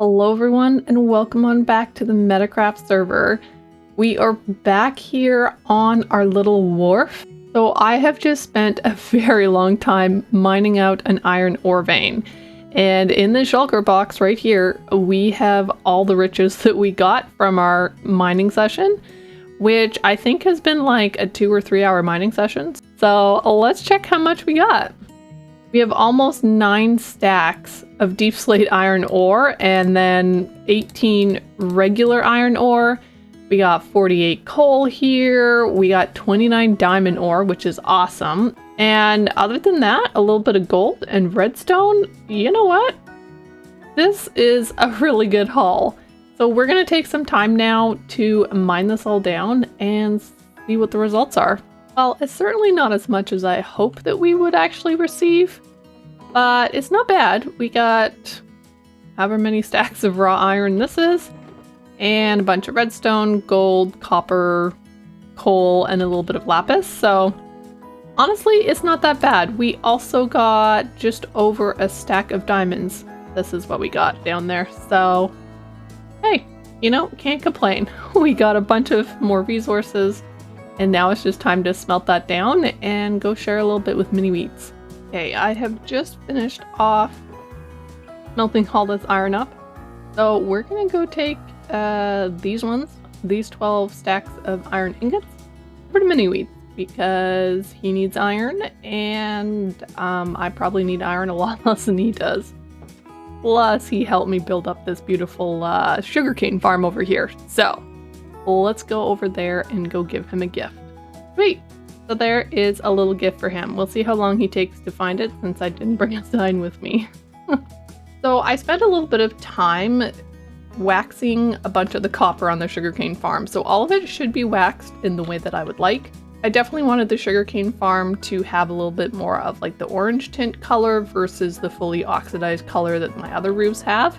Hello everyone and welcome on back to the MetaCraft server. We are back here on our little wharf. So I have just spent a very long time mining out an iron ore vein. And in the shulker box right here, we have all the riches that we got from our mining session, which I think has been like a 2 or 3 hour mining session. So let's check how much we got. We have almost 9 stacks of deep slate iron ore and then 18 regular iron ore. We got 48 coal here. We got 29 diamond ore, which is awesome. And other than that, a little bit of gold and redstone. You know what? This is a really good haul. So we're going to take some time now to mine this all down and see what the results are. Well, it's certainly not as much as I hope that we would actually receive, but it's not bad. We got however many stacks of raw iron this is, and a bunch of redstone, gold, copper, coal, and a little bit of lapis. So honestly, it's not that bad. We also got just over a stack of diamonds. This is what we got down there. So hey, you know, can't complain. We got a bunch of more resources. And now it's just time to smelt that down and go share a little bit with MiniWheats. Okay, I have just finished off smelting all this iron up. So we're gonna go take these 12 stacks of iron ingots over to MiniWheats because he needs iron and I probably need iron a lot less than he does. Plus he helped me build up this beautiful sugarcane farm over here. So let's go over there and go give him a gift. Sweet! So there is a little gift for him. We'll see how long he takes to find it since I didn't bring a sign with me. So I spent a little bit of time waxing a bunch of the copper on the sugarcane farm. So all of it should be waxed in the way that I would like. I definitely wanted the sugarcane farm to have a little bit more of like the orange tint color versus the fully oxidized color that my other roofs have.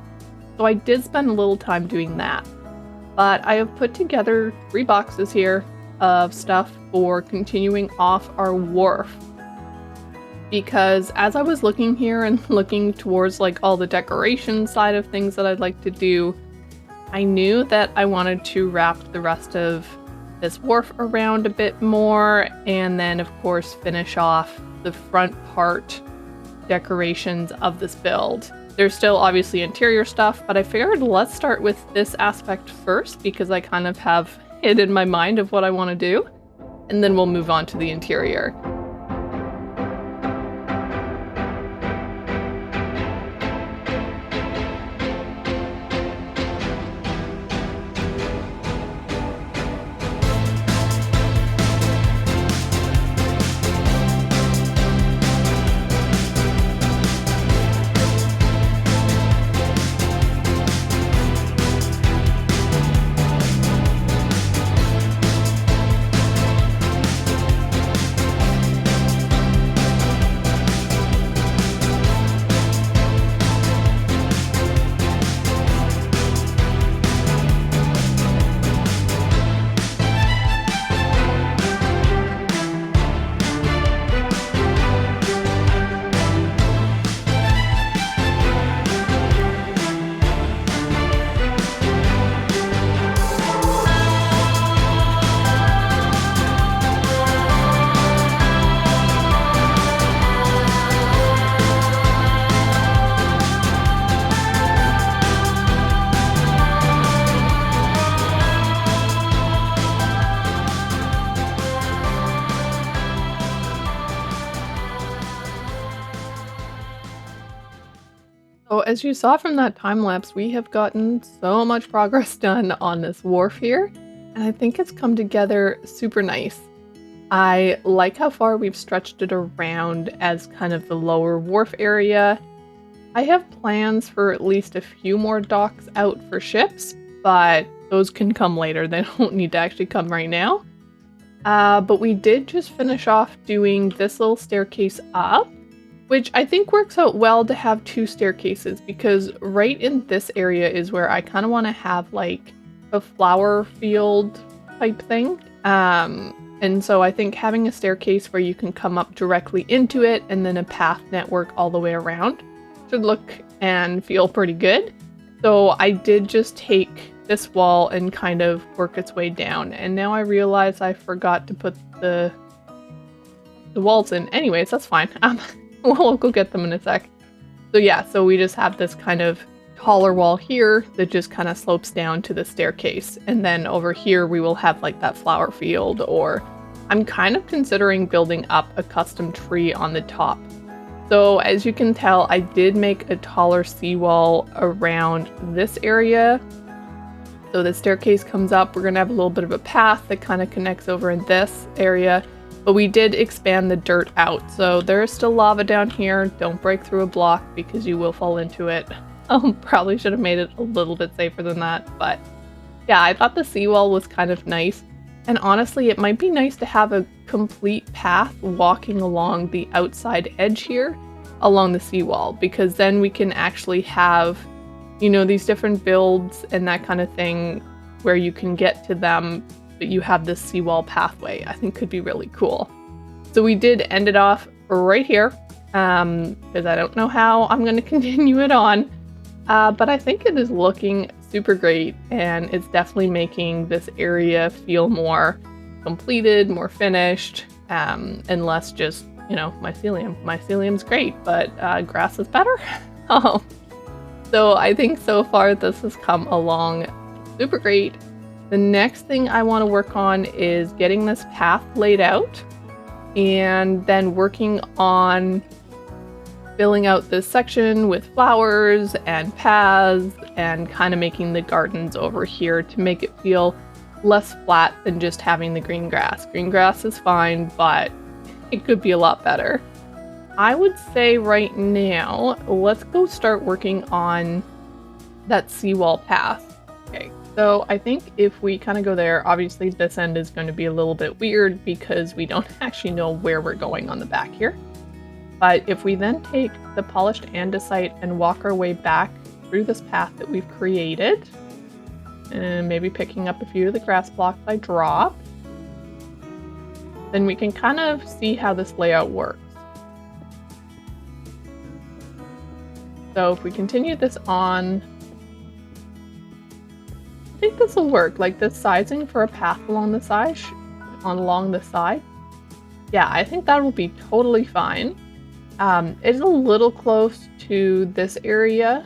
So I did spend a little time doing that. But I have put together 3 boxes here of stuff for continuing off our wharf. Because as I was looking here and looking towards like all the decoration side of things that I'd like to do, I knew that I wanted to wrap the rest of this wharf around a bit more and then of course finish off the front part decorations of this build. There's still obviously interior stuff, but I figured let's start with this aspect first because I kind of have it in my mind of what I want to do, and then we'll move on to the interior. So as you saw from that time lapse, we have gotten so much progress done on this wharf here, and I think it's come together super nice. I like how far we've stretched it around as kind of the lower wharf area. I have plans for at least a few more docks out for ships, but those can come later. They don't need to actually come right now. But we did just finish off doing this little staircase up, which I think works out well to have 2 staircases because right in this area is where I kind of want to have like a flower field type thing. And so I think having a staircase where you can come up directly into it and then a path network all the way around should look and feel pretty good. So I did just take this wall and kind of work its way down, and now I realize I forgot to put the walls in. Anyways, that's fine. We'll go get them in a sec. So yeah, so we just have this kind of taller wall here that just kind of slopes down to the staircase, and then over here we will have like that flower field, or I'm kind of considering building up a custom tree on the top. So as you can tell, I did make a taller seawall around this area. So the staircase comes up, we're gonna have a little bit of a path that kind of connects over in this area, but we did expand the dirt out. So there is still lava down here. Don't break through a block because you will fall into it. Probably should have made it a little bit safer than that, but yeah, I thought the seawall was kind of nice. And honestly, it might be nice to have a complete path walking along the outside edge here along the seawall, because then we can actually have, you know, these different builds and that kind of thing where you can get to them, but you have this seawall pathway. I think could be really cool. So we did end it off right here because I don't know how I'm going to continue it on. But I think it is looking super great, and it's definitely making this area feel more completed, more finished, and less just, you know, mycelium. Mycelium's great, but grass is better. So I think so far this has come along super great. The next thing I want to work on is getting this path laid out, and then working on filling out this section with flowers and paths and kind of making the gardens over here to make it feel less flat than just having the green grass. Green grass is fine, but it could be a lot better. I would say right now, let's go start working on that seawall path. Okay, so I think if we kind of go there, obviously this end is going to be a little bit weird because we don't actually know where we're going on the back here. But if we then take the polished andesite and walk our way back through this path that we've created, and maybe picking up a few of the grass blocks I dropped, then we can kind of see how this layout works. So if we continue this on, I think this will work. Like this sizing for a path along the side, yeah, I think that will be totally fine. It's a little close to this area,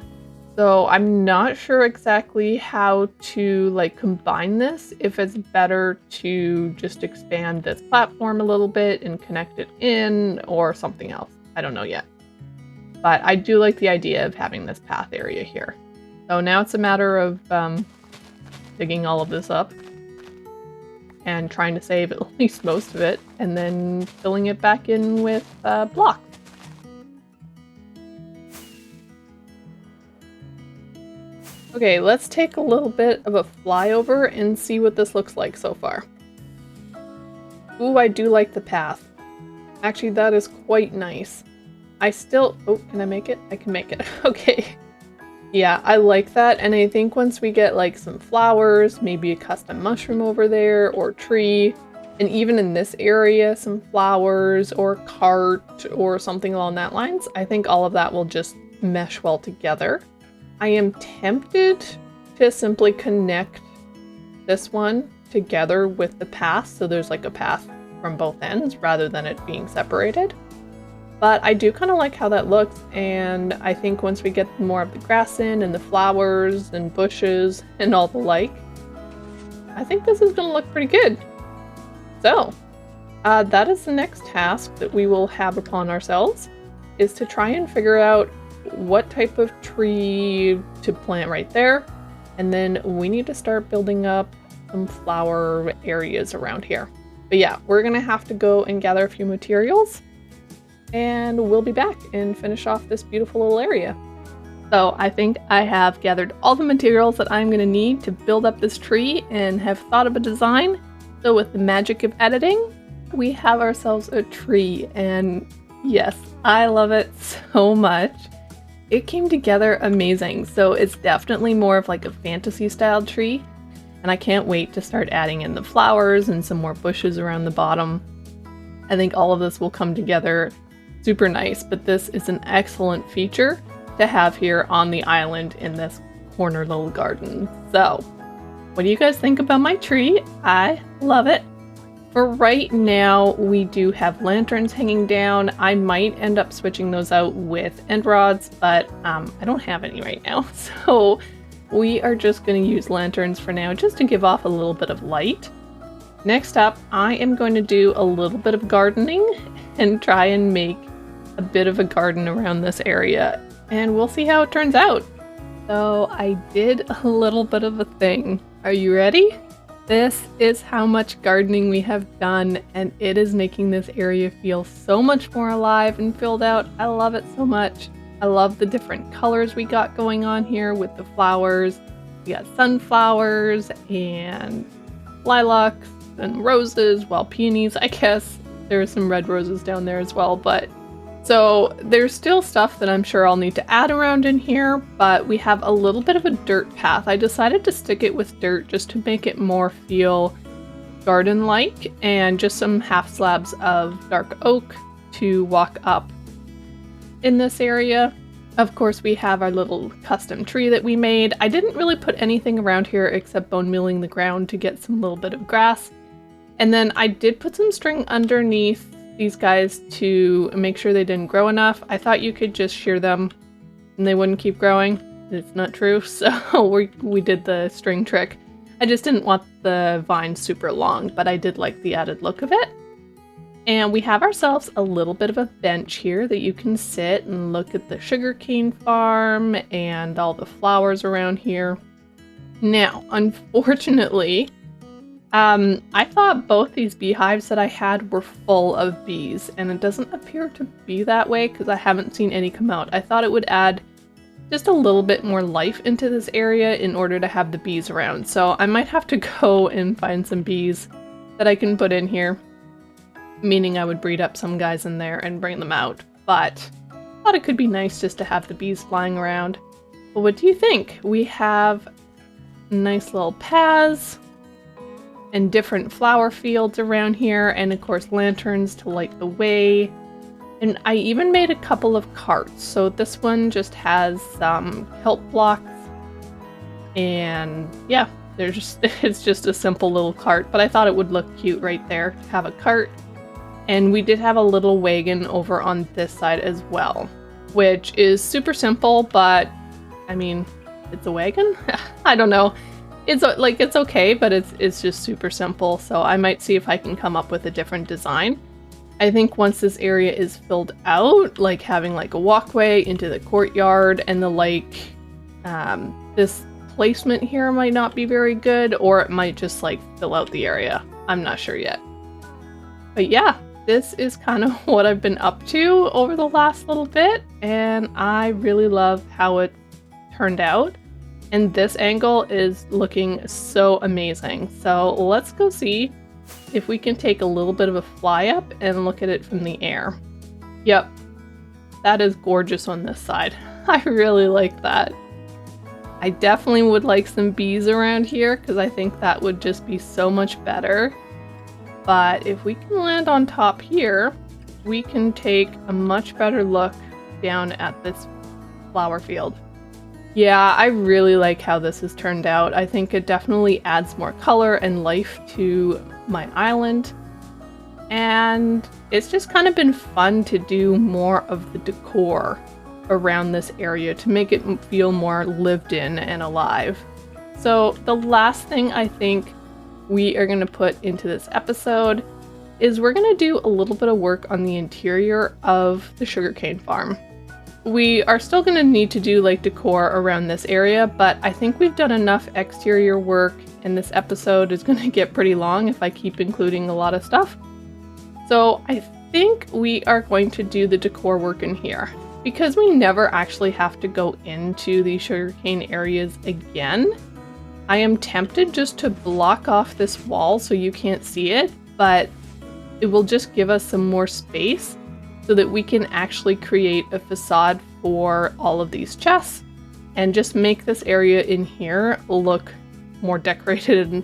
so I'm not sure exactly how to like combine this, if it's better to just expand this platform a little bit and connect it in or something else. I don't know yet. But I do like the idea of having this path area here. So now it's a matter of digging all of this up and trying to save at least most of it, and then filling it back in with blocks. Okay, let's take a little bit of a flyover and see what this looks like so far. Ooh, I do like the path. Actually, that is quite nice. Oh, can I make it? I can make it. Okay. Yeah, I like that, and I think once we get like some flowers, maybe a custom mushroom over there, or tree, and even in this area, some flowers, or cart, or something along that lines, I think all of that will just mesh well together. I am tempted to simply connect this one together with the path, so there's like a path from both ends rather than it being separated. But I do kind of like how that looks, and I think once we get more of the grass in and the flowers and bushes and all the like, I think this is going to look pretty good. So that is the next task that we will have upon ourselves, is to try and figure out what type of tree to plant right there, and then we need to start building up some flower areas around here. But yeah, we're gonna have to go and gather a few materials, and we'll be back and finish off this beautiful little area. So I think I have gathered all the materials that I'm gonna need to build up this tree and have thought of a design. So with the magic of editing, we have ourselves a tree, and yes, I love it so much. It came together amazing. So it's definitely more of like a fantasy style tree, and I can't wait to start adding in the flowers and some more bushes around the bottom. I think all of this will come together super nice, but this is an excellent feature to have here on the island in this corner little garden. So, what do you guys think about my tree? I love it. For right now, we do have lanterns hanging down. I might end up switching those out with end rods, but I don't have any right now. So we are just going to use lanterns for now, just to give off a little bit of light. Next up, I am going to do a little bit of gardening and try and make a bit of a garden around this area, and we'll see how it turns out. So I did a little bit of a thing. Are you ready? This is how much gardening we have done, and it is making this area feel so much more alive and filled out. I love it so much. I love the different colors we got going on here with the flowers. We got sunflowers and lilacs and roses, well, peonies, I guess. There are some red roses down there as well, but so there's still stuff that I'm sure I'll need to add around in here, but we have a little bit of a dirt path. I decided to stick it with dirt just to make it more feel garden-like, and just some half slabs of dark oak to walk up in this area. Of course, we have our little custom tree that we made. I didn't really put anything around here except bone milling the ground to get some little bit of grass. And then I did put some string underneath these guys to make sure they didn't grow enough. I thought you could just shear them and they wouldn't keep growing. It's not true, so we did the string trick. I just didn't want the vine super long, but I did like the added look of it. And we have ourselves a little bit of a bench here that you can sit and look at the sugarcane farm and all the flowers around here. Now, unfortunately, I thought both these beehives that I had were full of bees, and it doesn't appear to be that way because I haven't seen any come out. I thought it would add just a little bit more life into this area in order to have the bees around. So I might have to go and find some bees that I can put in here, meaning I would breed up some guys in there and bring them out. But I thought it could be nice just to have the bees flying around. Well, what do you think? We have nice little paths and different flower fields around here, and of course lanterns to light the way. And I even made a couple of carts. So this one just has some kelp blocks, and yeah, it's just a simple little cart, but I thought it would look cute right there to have a cart. And we did have a little wagon over on this side as well, which is super simple, but I mean, it's a wagon? I don't know. It's okay, but it's just super simple. So I might see if I can come up with a different design. I think once this area is filled out, like having like a walkway into the courtyard and this placement here might not be very good, or it might just like fill out the area. I'm not sure yet. But yeah, this is kind of what I've been up to over the last little bit, and I really love how it turned out. And this angle is looking so amazing. So let's go see if we can take a little bit of a fly up and look at it from the air. Yep, that is gorgeous on this side. I really like that. I definitely would like some bees around here because I think that would just be so much better. But if we can land on top here, we can take a much better look down at this flower field. Yeah, I really like how this has turned out. I think it definitely adds more color and life to my island. And it's just kind of been fun to do more of the decor around this area to make it feel more lived in and alive. So the last thing I think we are going to put into this episode is we're going to do a little bit of work on the interior of the sugarcane farm. We are still going to need to do like decor around this area, but I think we've done enough exterior work, and this episode is going to get pretty long if I keep including a lot of stuff. So I think we are going to do the decor work in here. Because we never actually have to go into these sugarcane areas again, I am tempted just to block off this wall so you can't see it, but it will just give us some more space so that we can actually create a facade for all of these chests and just make this area in here look more decorated.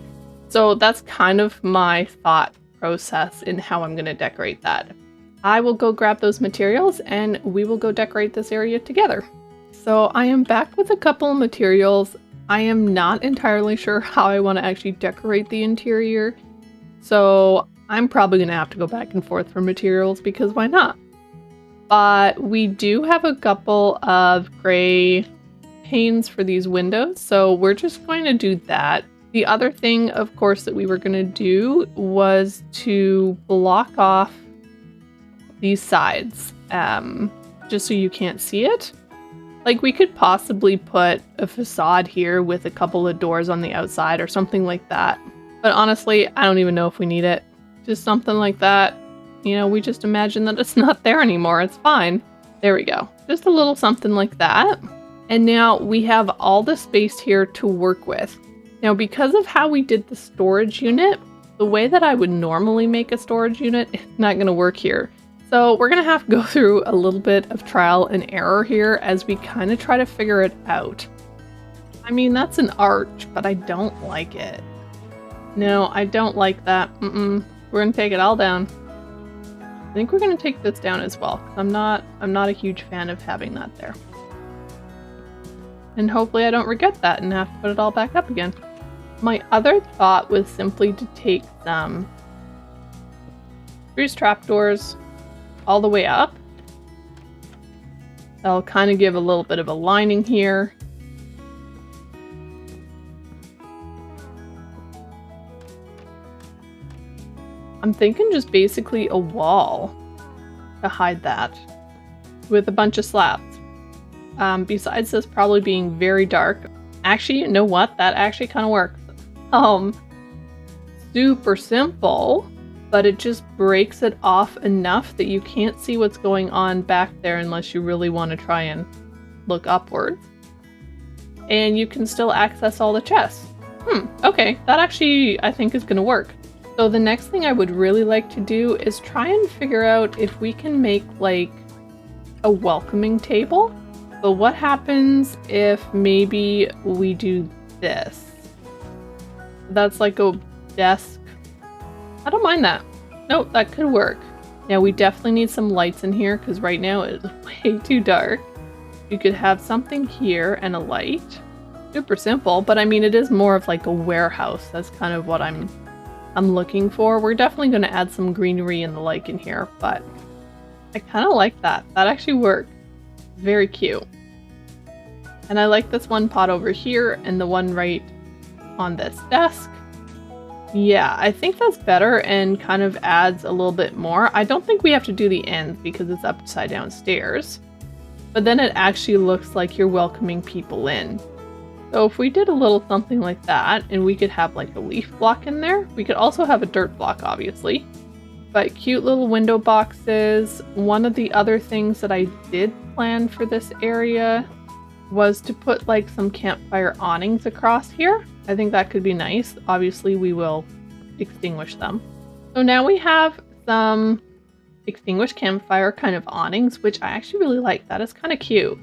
So that's kind of my thought process in how I'm going to decorate that. I will go grab those materials and we will go decorate this area together. So I am back with a couple of materials. I am not entirely sure how I want to actually decorate the interior, so I'm probably going to have to go back and forth for materials because why not? But we do have a couple of gray panes for these windows, so we're just going to do that. The other thing, of course, that we were going to do was to block off these sides, just so you can't see it. Like, we could possibly put a facade here with a couple of doors on the outside or something like that. But honestly, I don't even know if we need it. Just something like that. You know, we just imagine that it's not there anymore. It's fine. There we go. Just a little something like that. And now we have all the space here to work with. Now, because of how we did the storage unit, the way that I would normally make a storage unit is not going to work here. So we're going to have to go through a little bit of trial and error here as we kind of try to figure it out. I mean, that's an arch, but I don't like it. No, I don't like that. We're going to take it all down. I think we're going to take this down as well, because I'm not a huge fan of having that there. And hopefully I don't regret that and have to put it all back up again. My other thought was simply to take some spruce trapdoors all the way up. That'll kind of give a little bit of a lining here. I'm thinking just basically a wall to hide that with a bunch of slabs. Besides this probably being very dark. Actually, you know what? That actually kind of works. Super simple, but it just breaks it off enough that you can't see what's going on back there unless you really want to try and look upwards. And you can still access all the chests. Okay, that actually I think is going to work. So the next thing I would really like to do is try and figure out if we can make like a welcoming table. But what happens if maybe we do this? That's like a desk. I don't mind that. Nope, that could work. Now we definitely need some lights in here because right now it is way too dark. You could have something here and a light. Super simple, but I mean it is more of like a warehouse. That's kind of what I'm looking for. We're definitely going to add some greenery and the like in here, but I kind of like that. That actually worked. Very cute. And I like this one pot over here and the one right on this desk. Yeah, I think that's better and kind of adds a little bit more. I don't think we have to do the ends because it's upside down stairs, but then it actually looks like you're welcoming people in. So if we did a little something like that, and we could have like a leaf block in there, we could also have a dirt block, obviously. But cute little window boxes. One of the other things that I did plan for this area was to put like some campfire awnings across here. I think that could be nice. Obviously, we will extinguish them. So now we have some extinguished campfire kind of awnings, which I actually really like. That is kind of cute.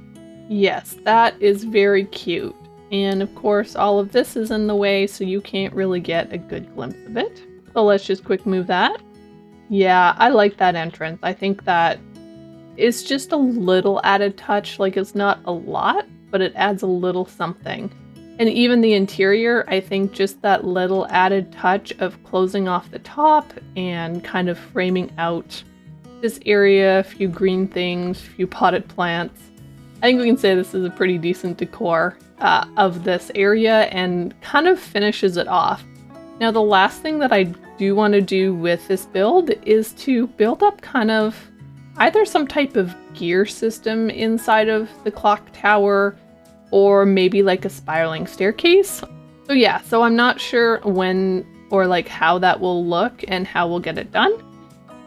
Yes, that is very cute. And of course, all of this is in the way, so you can't really get a good glimpse of it. So let's just quick move that. Yeah, I like that entrance. I think that is just a little added touch. Like, it's not a lot, but it adds a little something. And even the interior, I think just that little added touch of closing off the top and kind of framing out this area, a few green things, a few potted plants. I think we can say this is a pretty decent decor of this area and kind of finishes it off. Now, the last thing that I do want to do with this build is to build up kind of either some type of gear system inside of the clock tower or maybe like a spiraling staircase. So yeah, so I'm not sure when or like how that will look and how we'll get it done.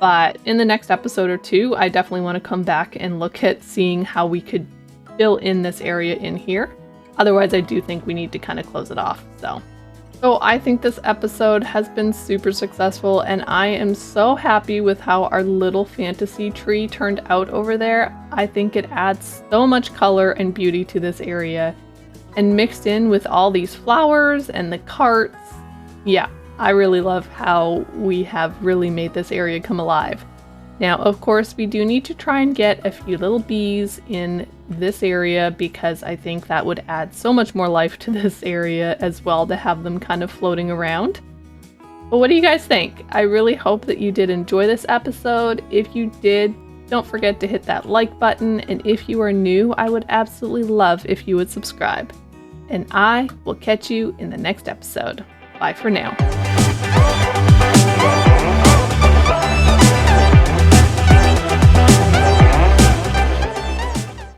But in the next episode or two, I definitely want to come back and look at seeing how we could fill in this area in here. Otherwise, I do think we need to kind of close it off. So I think this episode has been super successful, and I am so happy with how our little fantasy tree turned out over there. I think it adds so much color and beauty to this area, and mixed in with all these flowers and the carts. Yeah, I really love how we have really made this area come alive. Now, of course, we do need to try and get a few little bees in this area because I think that would add so much more life to this area as well to have them kind of floating around. But what do you guys think? I really hope that you did enjoy this episode. If you did, don't forget to hit that like button, and if you are new, I would absolutely love if you would subscribe. And I will catch you in the next episode. Bye for now.